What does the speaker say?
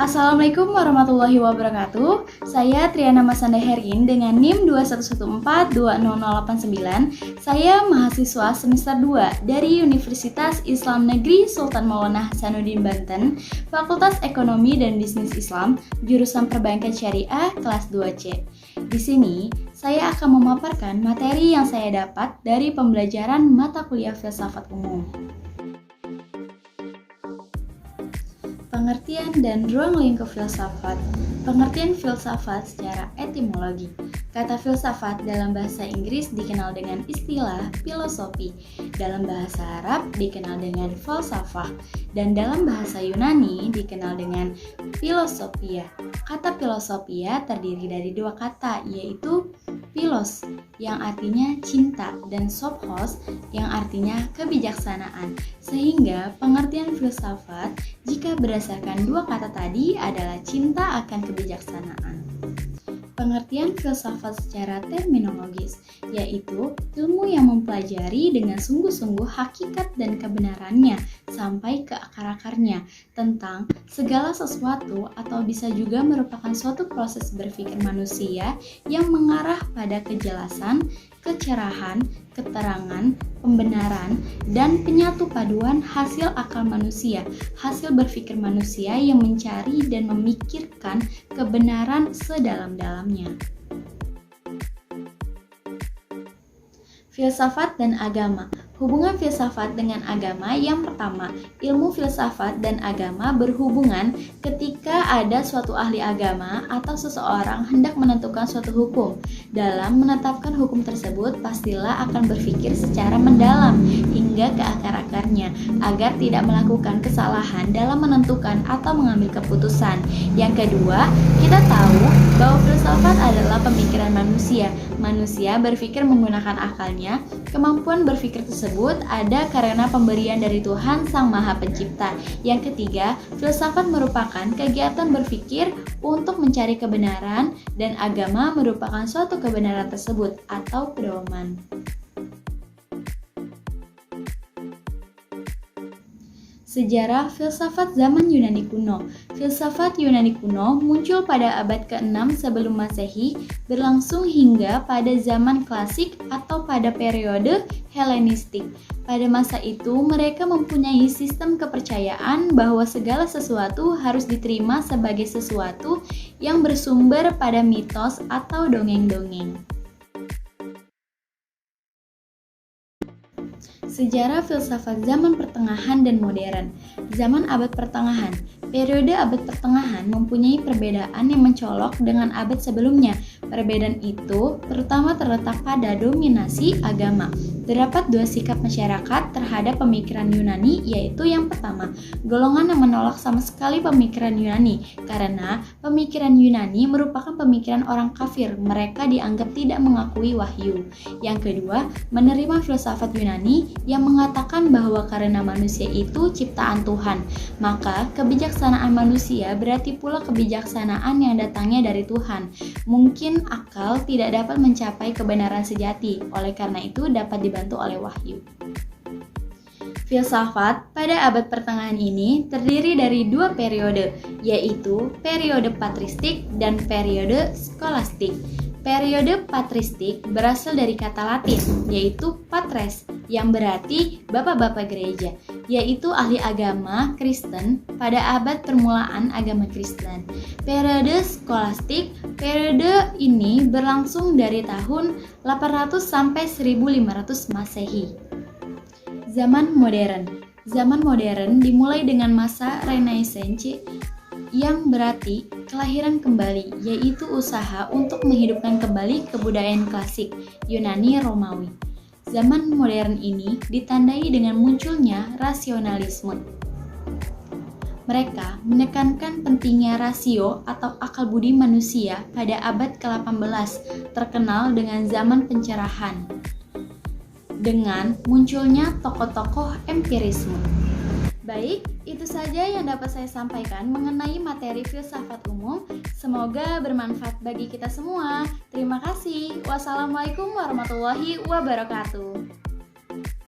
Assalamualaikum warahmatullahi wabarakatuh. Saya Triana Masanda Herin dengan NIM 211420089. Saya mahasiswa semester 2 dari Universitas Islam Negeri Sultan Maulana Hasanuddin Banten, Fakultas Ekonomi dan Bisnis Islam, jurusan Perbankan Syariah kelas 2C. Di sini, saya akan memaparkan materi yang saya dapat dari pembelajaran mata kuliah filsafat umum. Pengertian dan ruang lingkup filsafat. Pengertian filsafat secara etimologi. Kata filsafat dalam bahasa Inggris dikenal dengan istilah filosofi, dalam bahasa Arab dikenal dengan falsafah, dan dalam bahasa Yunani dikenal dengan filosofia. Kata filosofia terdiri dari dua kata, yaitu philos yang artinya cinta dan sophos yang artinya kebijaksanaan. Sehingga pengertian filsafat jika berdasarkan dua kata tadi adalah cinta akan kebijaksanaan. Pengertian filsafat secara terminologis, yaitu ilmu yang mempelajari dengan sungguh-sungguh hakikat dan kebenarannya sampai ke akar-akarnya tentang segala sesuatu, atau bisa juga merupakan suatu proses berpikir manusia yang mengarah pada kejelasan, kecerahan, keterangan, pembenaran, dan penyatu paduan hasil akal manusia, hasil berpikir manusia yang mencari dan memikirkan kebenaran sedalam-dalamnya. Filsafat dan agama. Hubungan filsafat dengan agama. Yang pertama, ilmu filsafat dan agama berhubungan ketika ada suatu ahli agama atau seseorang hendak menentukan suatu hukum. Dalam menetapkan hukum tersebut, pastilah akan berpikir secara mendalam hingga ke akar-akarnya agar tidak melakukan kesalahan dalam menentukan atau mengambil keputusan. Yang kedua, kita tahu bahwa filsafat adalah pemikiran manusia. Manusia berpikir menggunakan akalnya. Kemampuan berpikir tersebut ada karena pemberian dari Tuhan Sang Maha Pencipta. Yang ketiga, filsafat merupakan kegiatan berpikir untuk mencari kebenaran, dan agama merupakan suatu kebenaran tersebut atau pedoman. Sejarah filsafat zaman Yunani kuno. Filsafat Yunani kuno muncul pada abad ke-6 sebelum Masehi, berlangsung hingga pada zaman klasik atau pada periode Helenistik. Pada masa itu, mereka mempunyai sistem kepercayaan bahwa segala sesuatu harus diterima sebagai sesuatu yang bersumber pada mitos atau dongeng-dongeng. Sejarah filsafat zaman pertengahan dan modern. Zaman abad pertengahan. Periode abad pertengahan mempunyai perbedaan yang mencolok dengan abad sebelumnya. Perbedaan itu terutama terletak pada dominasi agama. Terdapat dua sikap masyarakat terhadap pemikiran Yunani, yaitu yang pertama, golongan yang menolak sama sekali pemikiran Yunani, karena pemikiran Yunani merupakan pemikiran orang kafir, mereka dianggap tidak mengakui wahyu. Yang kedua, menerima filsafat Yunani yang mengatakan bahwa karena manusia itu ciptaan Tuhan, maka kebijaksanaan manusia berarti pula kebijaksanaan yang datangnya dari Tuhan. Mungkin akal tidak dapat mencapai kebenaran sejati, oleh karena itu dapat dibantu oleh wahyu. Filsafat pada abad pertengahan ini terdiri dari dua periode, yaitu periode patristik dan periode skolastik. Periode patristik berasal dari kata Latin, yaitu patres, yang berarti bapak-bapak gereja, yaitu ahli agama Kristen pada abad permulaan agama Kristen. Periode skolastik, periode ini berlangsung dari tahun 800 sampai 1500 Masehi. Zaman modern. Zaman modern dimulai dengan masa Renaissance, yang berarti kelahiran kembali, yaitu usaha untuk menghidupkan kembali kebudayaan klasik Yunani Romawi. Zaman modern ini ditandai dengan munculnya rasionalisme. Mereka menekankan pentingnya rasio atau akal budi manusia pada abad ke-18, terkenal dengan zaman pencerahan, dengan munculnya tokoh-tokoh empirisme. Baik, itu saja yang dapat saya sampaikan mengenai materi filsafat umum. Semoga bermanfaat bagi kita semua. Terima kasih. Wassalamualaikum warahmatullahi wabarakatuh.